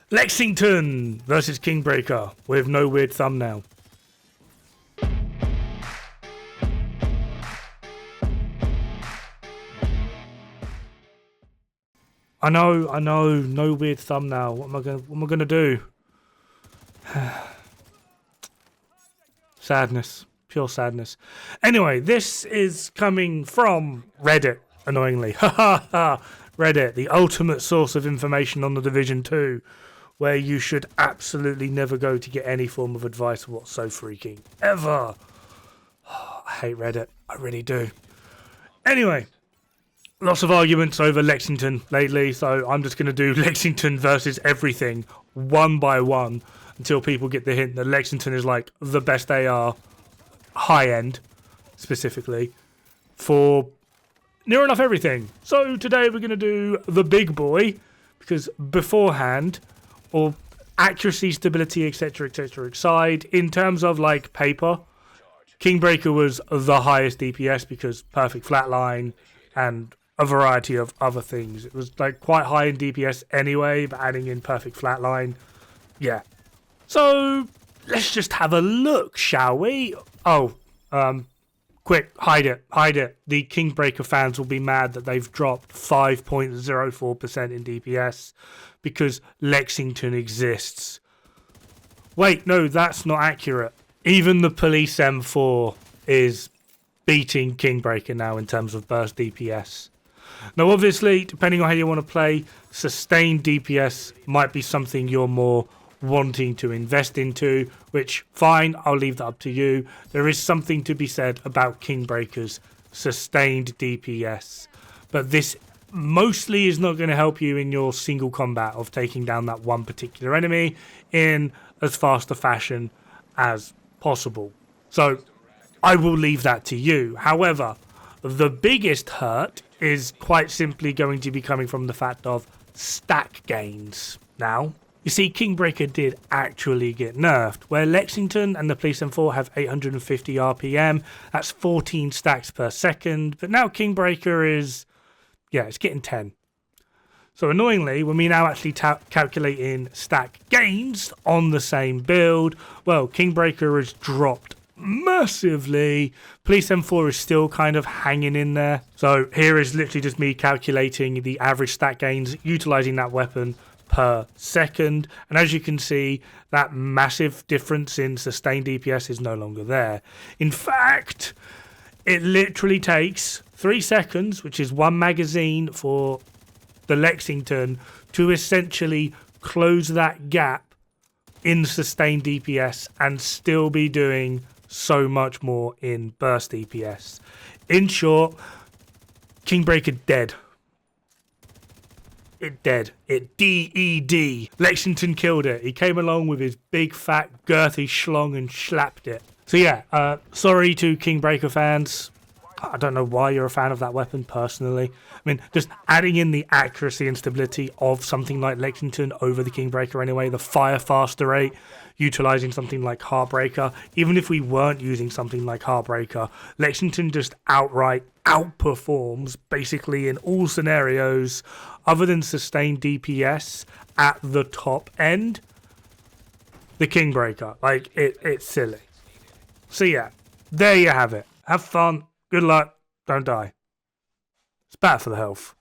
Lexington versus Kingbreaker with no weird thumbnail. I know, no weird thumbnail. What am I gonna do? Sadness. Pure sadness. Anyway, this is coming from Reddit, annoyingly. Ha ha ha! Reddit, the ultimate source of information on The Division 2, where you should absolutely never go to get any form of advice of what's so freaking ever. Oh, I hate Reddit. I really do. Anyway, lots of arguments over Lexington lately, so I'm just going to do Lexington versus everything, one by one, until people get the hint that Lexington is like the best AR, high-end, specifically, for near enough everything. So today we're going to do the big boy, because beforehand, or accuracy, stability, etc., aside, in terms of like paper, Kingbreaker was the highest DPS because perfect flatline and a variety of other things. It was like quite high in DPS anyway, but adding in perfect flatline, yeah. So let's just have a look, shall we? Oh, quick, hide it. The Kingbreaker fans will be mad that they've dropped 5.04% in DPS because Lexington exists. Wait, no, that's not accurate. Even the Police M4 is beating Kingbreaker now in terms of burst DPS. Now, obviously, depending on how you want to play, sustained DPS might be something you're more wanting to invest into, which, fine, I'll leave that up to you. There is something to be said about Kingbreaker's sustained DPS, but this mostly is not going to help you in your single combat of taking down that one particular enemy in as fast a fashion as possible. So I will leave that to you. However, the biggest hurt is quite simply going to be coming from the fact of stack gains. Now, you see, Kingbreaker did actually get nerfed, where Lexington and the Police M4 have 850 RPM, that's 14 stacks per second, but now Kingbreaker is, yeah, it's getting 10. So annoyingly, when we now actually calculate in stack gains on the same build, well, Kingbreaker has dropped massively. Police M4 is still kind of hanging in there. So here is literally just me calculating the average stack gains utilizing that weapon per second, and as you can see, that massive difference in sustained DPS is no longer there. In fact, it literally takes 3 seconds, which is one magazine for the Lexington, to essentially close that gap in sustained DPS and still be doing so much more in burst DPS. In short, Kingbreaker dead. It dead. It D-E-D. Lexington killed it. He came along with his big fat girthy schlong and slapped it. So yeah, sorry to Kingbreaker fans. I don't know why you're a fan of that weapon personally. I mean, just adding in the accuracy and stability of something like Lexington over the Kingbreaker anyway, the fire faster rate, utilizing something like Heartbreaker. Even if we weren't using something like Heartbreaker, Lexington just outright outperforms basically in all scenarios other than sustained DPS at the top end, the Kingbreaker. Like, it's silly. So yeah, there you have it. Have fun. Good luck. Don't die. It's bad for the health.